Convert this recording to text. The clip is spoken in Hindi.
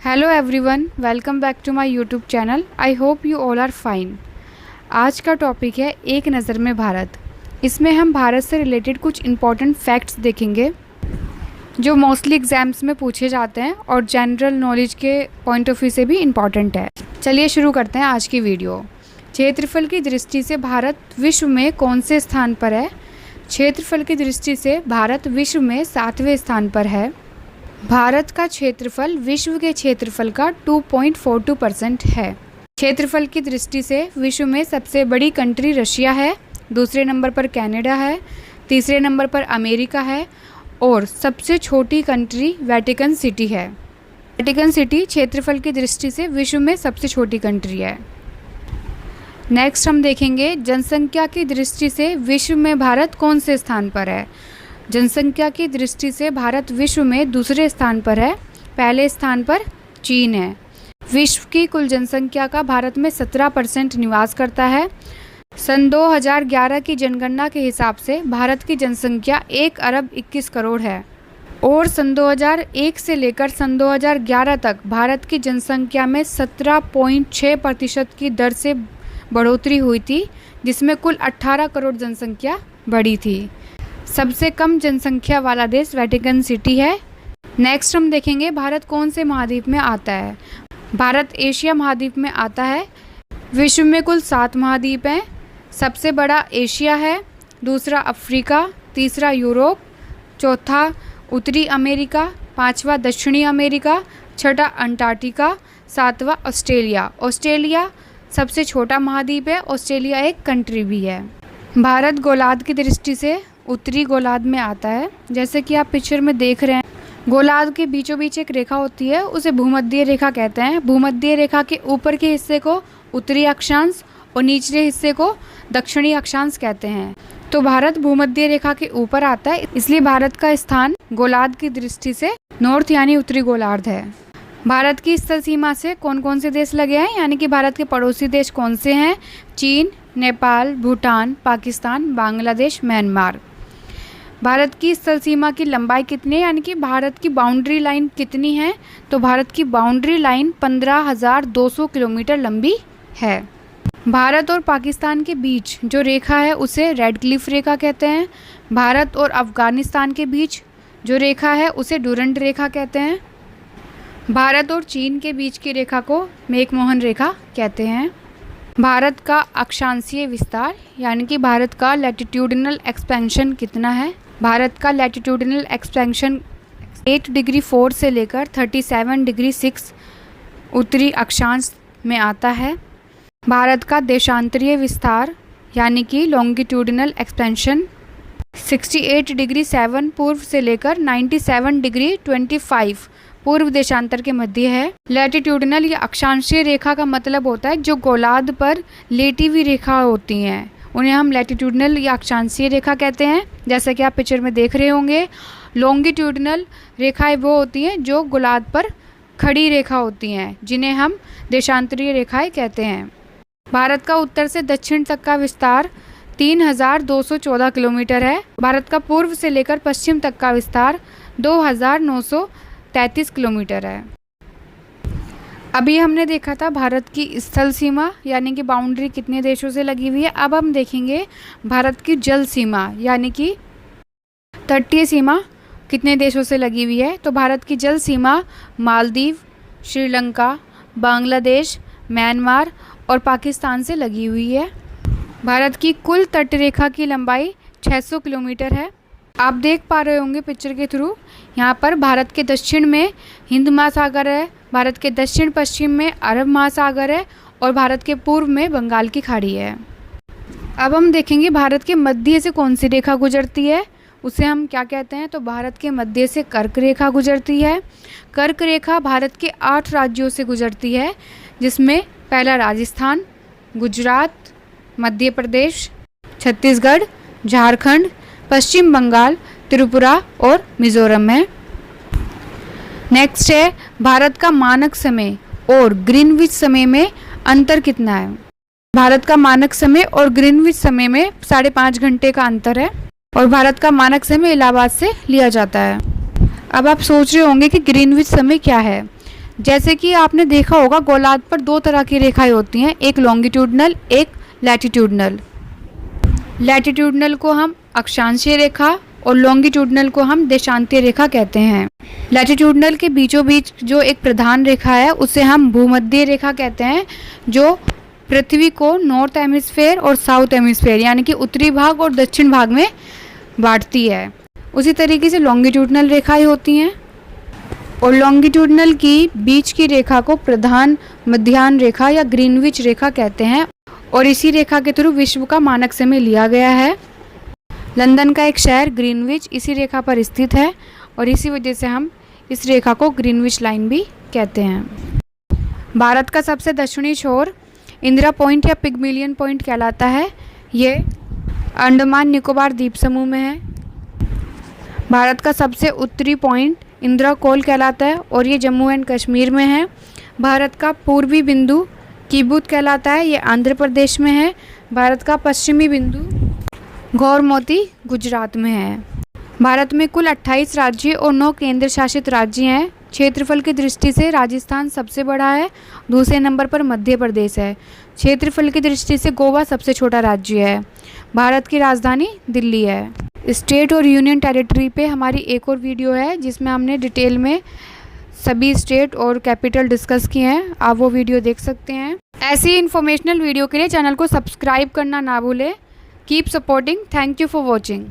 Hello everyone, welcome back to my YouTube channel. I hope you all are fine. आज का टॉपिक है एक नज़र में भारत। इसमें हम भारत से रिलेटेड कुछ इम्पॉर्टेंट फैक्ट्स देखेंगे जो मोस्टली एग्ज़ाम्स में पूछे जाते हैं और जनरल नॉलेज के पॉइंट ऑफ व्यू से भी इम्पॉर्टेंट है। चलिए शुरू करते हैं आज की वीडियो। क्षेत्रफल की दृष्टि से भारत विश्व में कौन से स्थान पर है? क्षेत्रफल की दृष्टि से भारत विश्व में 7वें स्थान पर है। भारत का क्षेत्रफल विश्व के क्षेत्रफल का 2.42% है। क्षेत्रफल की दृष्टि से विश्व में सबसे बड़ी कंट्री रशिया है, दूसरे नंबर पर कनाडा है, तीसरे नंबर पर अमेरिका है और सबसे छोटी कंट्री वेटिकन सिटी है। वेटिकन सिटी क्षेत्रफल की दृष्टि से विश्व में सबसे छोटी कंट्री है। नेक्स्ट हम देखेंगे जनसंख्या की दृष्टि से विश्व में भारत कौन से स्थान पर है। जनसंख्या की दृष्टि से भारत विश्व में दूसरे स्थान पर है। पहले स्थान पर चीन है। विश्व की कुल जनसंख्या का भारत में 17% निवास करता है। सन 2011 की जनगणना के हिसाब से भारत की जनसंख्या 1 अरब 21 करोड़ है और सन 2001 से लेकर सन 2011 तक भारत की जनसंख्या में 17.6% की दर से बढ़ोतरी हुई थी, जिसमें कुल 18 करोड़ जनसंख्या बढ़ी थी। सबसे कम जनसंख्या वाला देश वेटिकन सिटी है। नेक्स्ट हम देखेंगे भारत कौन से महाद्वीप में आता है। भारत एशिया महाद्वीप में आता है। विश्व में कुल 7 महाद्वीप हैं। सबसे बड़ा एशिया है, दूसरा अफ्रीका, तीसरा यूरोप, चौथा उत्तरी अमेरिका, पांचवा दक्षिणी अमेरिका, छठा अंटार्कटिका, सातवां ऑस्ट्रेलिया। ऑस्ट्रेलिया सबसे छोटा महाद्वीप है। ऑस्ट्रेलिया एक कंट्री भी है। भारत गोलार्ध की दृष्टि से उत्तरी गोलार्ध में आता है। जैसे कि आप पिक्चर में देख रहे हैं, गोलार्ध के बीचों बीच एक रेखा होती है, उसे भूमध्य रेखा कहते हैं। भूमध्य रेखा के ऊपर के हिस्से को उत्तरी अक्षांश और निचले हिस्से को दक्षिणी अक्षांश कहते हैं। तो भारत भूमध्य रेखा के ऊपर आता है, इसलिए भारत का स्थान गोलार्ध की दृष्टि से नॉर्थ यानी उत्तरी गोलार्ध है। भारत की स्थल सीमा से कौन कौन से देश लगे हैं, यानी कि भारत के पड़ोसी देश कौन से हैं? चीन, नेपाल, भूटान, पाकिस्तान, बांग्लादेश, म्यांमार। भारत की स्थल सीमा की लंबाई कितनी है, यानी कि भारत की बाउंड्री लाइन कितनी है? तो भारत की बाउंड्री लाइन 15,200 किलोमीटर लंबी है। भारत और पाकिस्तान के बीच जो रेखा है उसे रेड क्लिफ रेखा कहते हैं। भारत और अफगानिस्तान के बीच जो रेखा है उसे डूरंट रेखा कहते हैं। भारत और चीन के बीच की रेखा को मैकमोहन रेखा कहते हैं। भारत का अक्षांशीय विस्तार यानी कि भारत का लैटिट्यूडिनल एक्सपेंशन कितना है? भारत का लैटिट्यूडिनल एक्सपेंशन 8 डिग्री 4 से लेकर 37 डिग्री 6 उत्तरी अक्षांश में आता है। भारत का देशांतरीय विस्तार यानी कि लॉन्गिट्यूडिनल एक्सपेंशन 68 डिग्री 7 पूर्व से लेकर 97 डिग्री 25 पूर्व देशांतर के मध्य है। लैटिट्यूडिनल या अक्षांशीय रेखा का मतलब होता है जो गोलार्ध पर लेटी हुई रेखा होती हैं, उन्हें हम लैटिट्यूडिनल या अक्षांशीय रेखा कहते हैं। जैसा कि आप पिक्चर में देख रहे होंगे, लॉन्गिट्यूडिनल रेखाएं वो होती हैं जो गोलार्ध पर खड़ी रेखा होती हैं, जिन्हें हम देशांतरीय रेखाएं कहते हैं। भारत का उत्तर से दक्षिण तक का विस्तार 3,214 किलोमीटर है। भारत का पूर्व से लेकर पश्चिम तक का विस्तार 2,933 किलोमीटर है। अभी हमने देखा था भारत की स्थल सीमा यानी कि बाउंड्री कितने देशों से लगी हुई है। अब हम देखेंगे भारत की जल सीमा यानी कि तटीय सीमा कितने देशों से लगी हुई है। तो भारत की जल सीमा मालदीव, श्रीलंका, बांग्लादेश, म्यांमार और पाकिस्तान से लगी हुई है। भारत की कुल तट रेखा की लंबाई 600 किलोमीटर है। आप देख पा रहे होंगे पिक्चर के थ्रू, यहाँ पर भारत के दक्षिण में हिंद महासागर है, भारत के दक्षिण पश्चिम में अरब महासागर है और भारत के पूर्व में बंगाल की खाड़ी है। अब हम देखेंगे भारत के मध्य से कौन सी रेखा गुजरती है, उसे हम क्या कहते हैं। तो भारत के मध्य से कर्क रेखा गुजरती है। कर्क रेखा भारत के 8 राज्यों से गुजरती है, जिसमें पहला राजस्थान, गुजरात, मध्य प्रदेश, छत्तीसगढ़, झारखंड, पश्चिम बंगाल, त्रिपुरा और मिजोरम है। नेक्स्ट है भारत का मानक समय और ग्रीनविच समय में अंतर कितना है। भारत का मानक समय और ग्रीनविच समय में 5.5 घंटे का अंतर है और भारत का मानक समय इलाहाबाद से लिया जाता है। अब आप सोच रहे होंगे कि ग्रीनविच समय क्या है। जैसे कि आपने देखा होगा गोलार्ध पर दो तरह की रेखाएं होती हैं, एक लॉन्गिट्यूडनल, एक लैटिट्यूडनल। लैटिट्यूडनल को हम अक्षांशीय रेखा और लॉन्गिट्यूडनल को हम देशांतीय रेखा कहते हैं। लैटिट्यूडनल के बीचों बीच जो एक प्रधान रेखा है उसे हम भूमध्य रेखा कहते हैं, जो पृथ्वी को नॉर्थ हेमिस्फेयर और साउथ हेमिस्फेयर यानी कि उत्तरी भाग और दक्षिण भाग में बांटती है। उसी तरीके से लॉन्गिट्यूडनल रेखाएं होती हैं और लॉन्गिट्यूडनल की बीच की रेखा को प्रधान मध्याह्न रेखा या ग्रीनविच रेखा कहते हैं और इसी रेखा के थ्रू विश्व का मानक समय लिया गया है। लंदन का एक शहर ग्रीनविच इसी रेखा पर स्थित है और इसी वजह से हम इस रेखा को ग्रीनविच लाइन भी कहते हैं। भारत का सबसे दक्षिणी छोर इंदिरा पॉइंट या पिगमिलियन पॉइंट कहलाता है। ये अंडमान निकोबार द्वीप समूह में है। भारत का सबसे उत्तरी पॉइंट इंदिरा कोल कहलाता है और ये जम्मू एंड कश्मीर में है। भारत का पूर्वी बिंदु कीबुत कहलाता है, ये आंध्र प्रदेश में है। भारत का पश्चिमी बिंदु गौरमोती गुजरात में है। भारत में कुल 28 राज्य और 9 केंद्र शासित राज्य हैं। क्षेत्रफल की दृष्टि से राजस्थान सबसे बड़ा है, दूसरे नंबर पर मध्य प्रदेश है। क्षेत्रफल की दृष्टि से गोवा सबसे छोटा राज्य है। भारत की राजधानी दिल्ली है। स्टेट और यूनियन टेरिटरी पे हमारी एक और वीडियो है जिसमें हमने डिटेल में सभी स्टेट और कैपिटल डिस्कस किए हैं, आप वो वीडियो देख सकते हैं। ऐसी इन्फॉर्मेशनल वीडियो के लिए चैनल को सब्सक्राइब करना ना भूलें। Keep supporting. Thank you for watching.